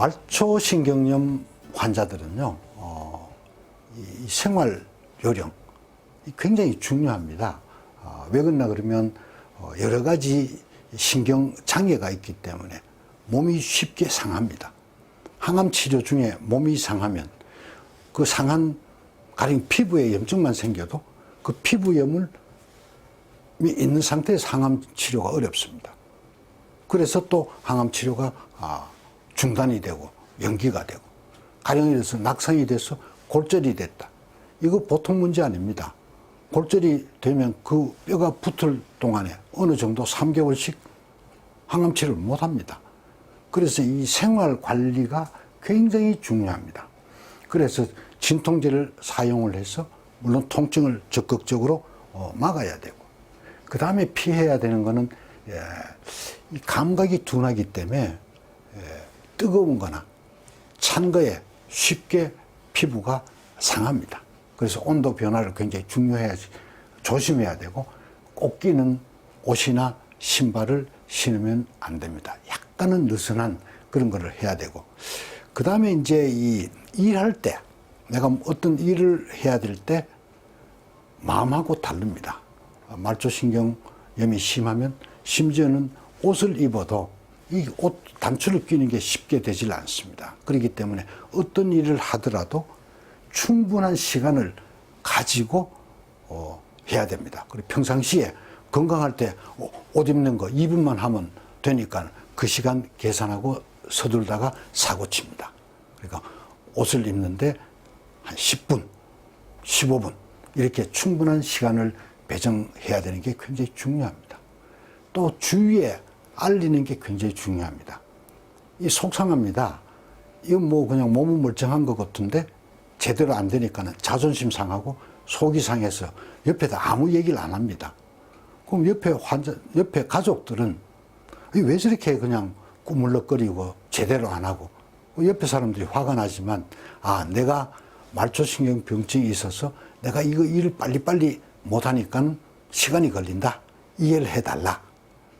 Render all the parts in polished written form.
말초신경염 환자들은요, 이 생활 요령 굉장히 중요합니다. 왜 그러나 그러면 여러 가지 신경 장애가 있기 때문에 몸이 쉽게 상합니다. 항암 치료 중에 몸이 상하면 그 상한 가령 피부에 염증만 생겨도 그 피부염을 있는 상태에서 항암 치료가 어렵습니다. 그래서 또 항암 치료가 중단이 되고 연기가 되고, 가령 예를 들어서 낙상이 돼서 골절이 됐다. 이거 보통 문제 아닙니다. 골절이 되면 그 뼈가 붙을 동안에 어느 정도 3개월씩 항암 치료를 못 합니다. 그래서 이 생활 관리가 굉장히 중요합니다. 그래서 진통제를 사용을 해서 물론 통증을 적극적으로 막아야 되고, 그 다음에 피해야 되는 거는 이 감각이 둔하기 때문에 뜨거운 거나 찬 거에 쉽게 피부가 상합니다. 그래서 온도 변화를 굉장히 조심해야 되고, 꼭 끼는 옷이나 신발을 신으면 안 됩니다. 약간은 느슨한 그런 거를 해야 되고, 그 다음에 이제 이 일할 때, 내가 어떤 일을 해야 될 때 마음하고 다릅니다. 말초신경염이 심하면 심지어는 옷을 입어도 이 옷 단추를 끼는 게 쉽게 되질 않습니다. 그렇기 때문에 어떤 일을 하더라도 충분한 시간을 가지고 해야 됩니다. 그리고 평상시에 건강할 때 옷 입는 거 2분만 하면 되니까 그 시간 계산하고 서둘다가 사고 칩니다. 그러니까 옷을 입는데 한 10분, 15분 이렇게 충분한 시간을 배정해야 되는 게 굉장히 중요합니다. 또 주위에 알리는 게 굉장히 중요합니다. 이 속상합니다. 이건 뭐 그냥 몸은 멀쩡한 것 같은데 제대로 안 되니까는 자존심 상하고 속이 상해서 옆에다 아무 얘기를 안 합니다. 그럼 옆에 가족들은 왜 저렇게 그냥 꾸물럭거리고 제대로 안 하고, 옆에 사람들이 화가 나지만 내가 말초신경병증이 있어서 내가 이거 일을 빨리빨리 못하니까 시간이 걸린다. 이해를 해달라.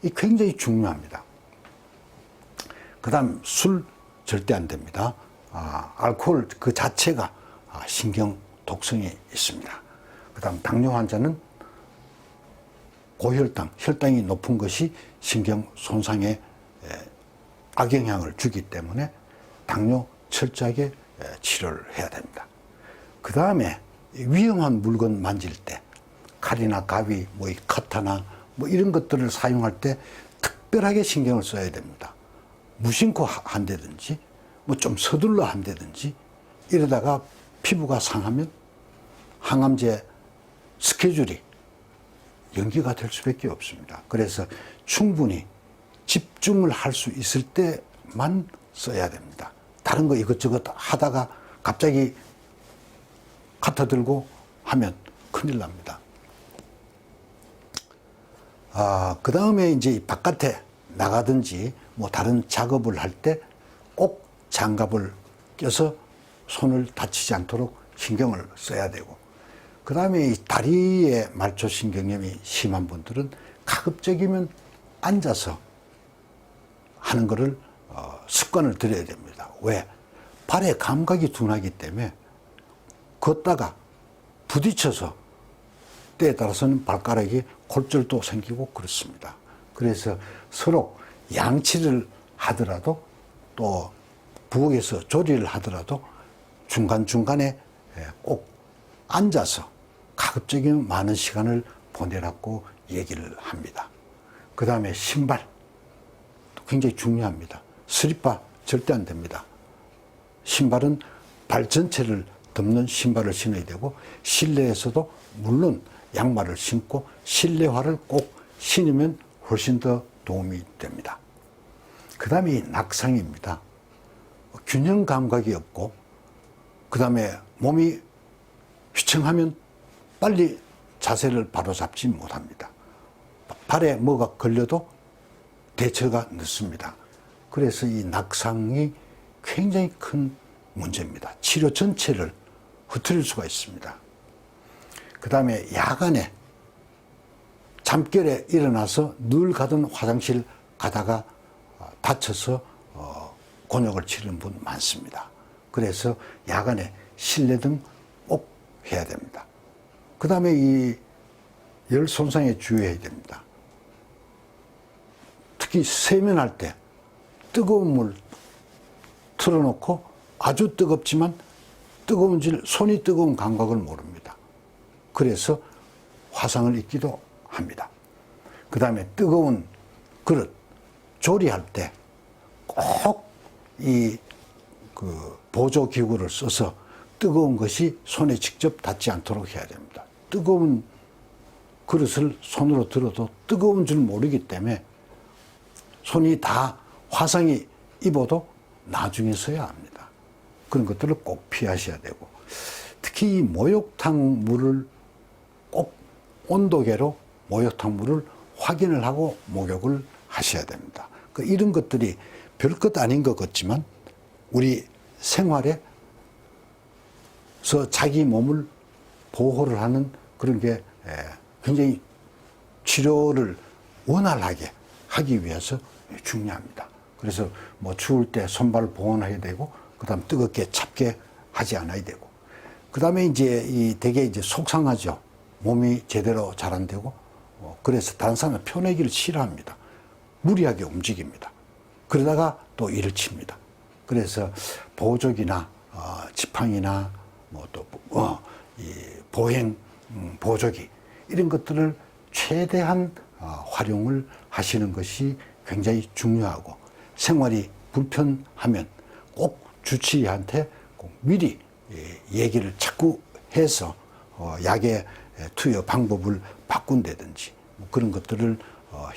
이 굉장히 중요합니다. 그 다음 술 절대 안 됩니다. 알코올 그 자체가 신경 독성이 있습니다. 그 다음 당뇨 환자는 고혈당, 혈당이 높은 것이 신경 손상에 악영향을 주기 때문에 당뇨 철저하게 치료를 해야 됩니다. 그 다음에 위험한 물건 만질 때 칼이나 가위, 이 카타나 이런 것들을 사용할 때 특별하게 신경을 써야 됩니다. 무심코 한다든지 좀 서둘러 한다든지 이러다가 피부가 상하면 항암제 스케줄이 연기가 될 수밖에 없습니다. 그래서 충분히 집중을 할 수 있을 때만 써야 됩니다. 다른 거 이것저것 하다가 갑자기 카타 들고 하면 큰일 납니다. 그 다음에 이제 바깥에 나가든지 다른 작업을 할 때 꼭 장갑을 껴서 손을 다치지 않도록 신경을 써야 되고, 그 다음에 이 다리에 말초신경염이 심한 분들은 가급적이면 앉아서 하는 거를 습관을 들여야 됩니다. 왜? 발에 감각이 둔하기 때문에 걷다가 부딪혀서 때에 따라서는 발가락이 골절도 생기고 그렇습니다. 그래서 서로 양치를 하더라도 또 부엌에서 조리를 하더라도 중간중간에 꼭 앉아서 가급적이면 많은 시간을 보내라고 얘기를 합니다. 그 다음에 신발 굉장히 중요합니다. 슬리퍼 절대 안 됩니다. 신발은 발 전체를 덮는 신발을 신어야 되고, 실내에서도 물론 양말을 신고 실내화를 꼭 신으면 훨씬 더 도움이 됩니다. 그 다음에 낙상입니다. 균형 감각이 없고, 그 다음에 몸이 휘청하면 빨리 자세를 바로 잡지 못합니다. 발에 뭐가 걸려도 대처가 늦습니다. 그래서 이 낙상이 굉장히 큰 문제입니다. 치료 전체를 흐트릴 수가 있습니다. 그 다음에 야간에 잠결에 일어나서 늘 가던 화장실 가다가 다쳐서 곤욕을 치르는 분 많습니다. 그래서 야간에 실내등 꼭 해야 됩니다. 그 다음에 이 열 손상에 주의해야 됩니다. 특히 세면할 때 뜨거운 물 틀어놓고 아주 뜨겁지만 손이 뜨거운 감각을 모릅니다. 그래서 화상을 입기도 합니다. 그 다음에 뜨거운 그릇 조리할 때 꼭 이 보조기구를 써서 뜨거운 것이 손에 직접 닿지 않도록 해야 됩니다. 뜨거운 그릇을 손으로 들어도 뜨거운 줄 모르기 때문에 손이 다 화상이 입어도 나중에서야 합니다. 그런 것들을 꼭 피하셔야 되고, 특히 이 목욕탕 물을 꼭 온도계로 목욕탕 물을 확인을 하고 목욕을 하셔야 됩니다. 이런 것들이 별것 아닌 것 같지만 우리 생활에서 자기 몸을 보호를 하는 그런 게 굉장히 치료를 원활하게 하기 위해서 중요합니다. 그래서 뭐 추울 때 손발 보온하게 되고, 그 다음 뜨겁게 찹게 하지 않아야 되고, 그 다음에 이제 되게 이제 속상하죠. 몸이 제대로 잘 안 되고, 그래서 다른 사람은 표내기를 싫어합니다. 무리하게 움직입니다. 그러다가 또 일을 칩니다. 그래서 보조기나 지팡이나 뭐 또 이 보행 보조기 이런 것들을 최대한 활용을 하시는 것이 굉장히 중요하고, 생활이 불편하면 꼭 주치의한테 꼭 미리 얘기를 자꾸 해서 약의 투여 방법을 바꾼다든지 뭐 그런 것들을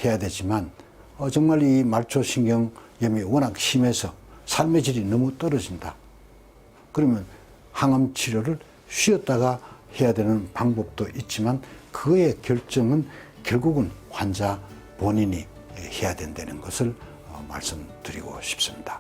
해야 되지만, 정말 이 말초신경염이 워낙 심해서 삶의 질이 너무 떨어진다. 그러면 항암 치료를 쉬었다가 해야 되는 방법도 있지만, 그의 결정은 결국은 환자 본인이 해야 된다는 것을 말씀드리고 싶습니다.